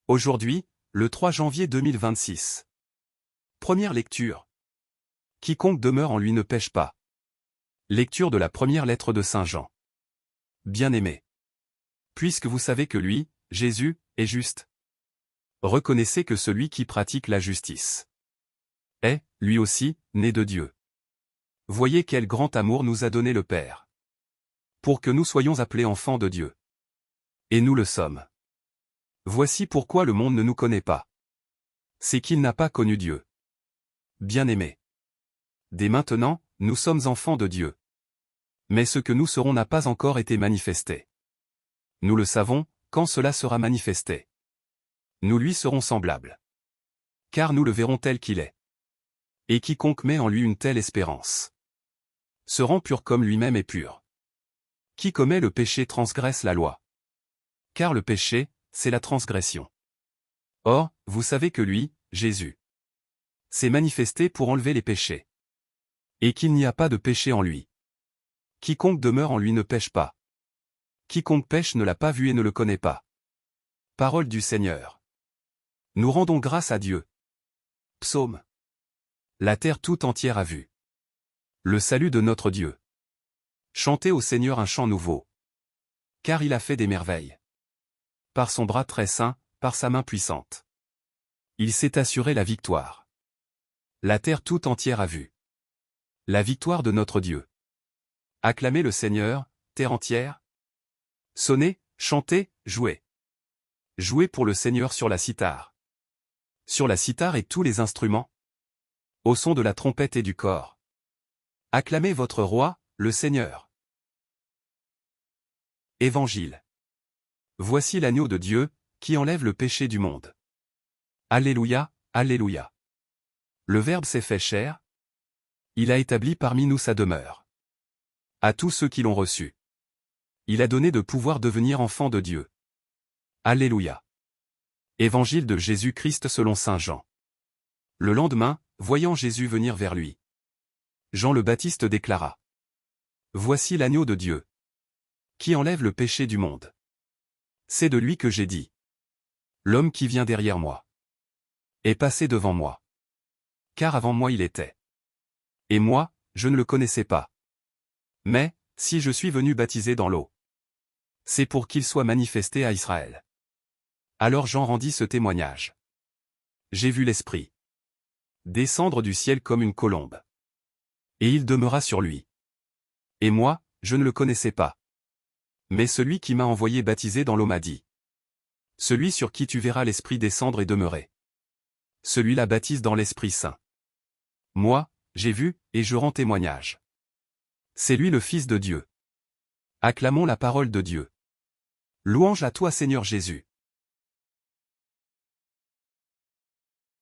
Aujourd'hui, le 3 janvier 2026. Première lecture. Quiconque demeure en lui ne pêche pas. Lecture de la première lettre de Saint Jean. Bien-aimés, puisque vous savez que lui, Jésus, est juste, reconnaissez que celui qui pratique la justice est, lui aussi, né de Dieu. Voyez quel grand amour nous a donné le Père, pour que nous soyons appelés enfants de Dieu. Et nous le sommes. Voici pourquoi le monde ne nous connaît pas. C'est qu'il n'a pas connu Dieu. Bien-aimés, dès maintenant, nous sommes enfants de Dieu. Mais ce que nous serons n'a pas encore été manifesté. Nous le savons, quand cela sera manifesté. Nous lui serons semblables. Car nous le verrons tel qu'il est. Et quiconque met en lui une telle espérance se rend pur comme lui-même est pur. Qui commet le péché transgresse la loi. Car le péché, c'est la transgression. Or, vous savez que lui, Jésus, s'est manifesté pour enlever les péchés. Et qu'il n'y a pas de péché en lui. Quiconque demeure en lui ne pêche pas. Quiconque pêche ne l'a pas vu et ne le connaît pas. Parole du Seigneur. Nous rendons grâce à Dieu. Psaume. La terre tout entière a vu le salut de notre Dieu. Chantez au Seigneur un chant nouveau. Car il a fait des merveilles. Par son bras très saint, par sa main puissante. Il s'est assuré la victoire. La terre tout entière a vu la victoire de notre Dieu. Acclamez le Seigneur, terre entière. Sonnez, chantez, jouez. Jouez pour le Seigneur sur la cithare. Sur la cithare et tous les instruments. Au son de la trompette et du cor. Acclamez votre roi, le Seigneur. Évangile. Voici l'agneau de Dieu, qui enlève le péché du monde. Alléluia, Alléluia. Le Verbe s'est fait chair. Il a établi parmi nous sa demeure. À tous ceux qui l'ont reçu, il a donné de pouvoir devenir enfants de Dieu. Alléluia. Évangile de Jésus-Christ selon saint Jean. Le lendemain, voyant Jésus venir vers lui, Jean le Baptiste déclara: Voici l'agneau de Dieu, qui enlève le péché du monde. C'est de lui que j'ai dit: L'homme qui vient derrière moi est passé devant moi. Car avant moi il était. Et moi, je ne le connaissais pas. Mais, si je suis venu baptiser dans l'eau, c'est pour qu'il soit manifesté à Israël. Alors Jean rendit ce témoignage. J'ai vu l'Esprit descendre du ciel comme une colombe. Et il demeura sur lui. Et moi, je ne le connaissais pas. Mais celui qui m'a envoyé baptiser dans l'eau m'a dit: Celui sur qui tu verras l'Esprit descendre et demeurer, celui-là baptise dans l'Esprit Saint. Moi, j'ai vu, et je rends témoignage. C'est lui le Fils de Dieu. Acclamons la parole de Dieu. Louange à toi Seigneur Jésus.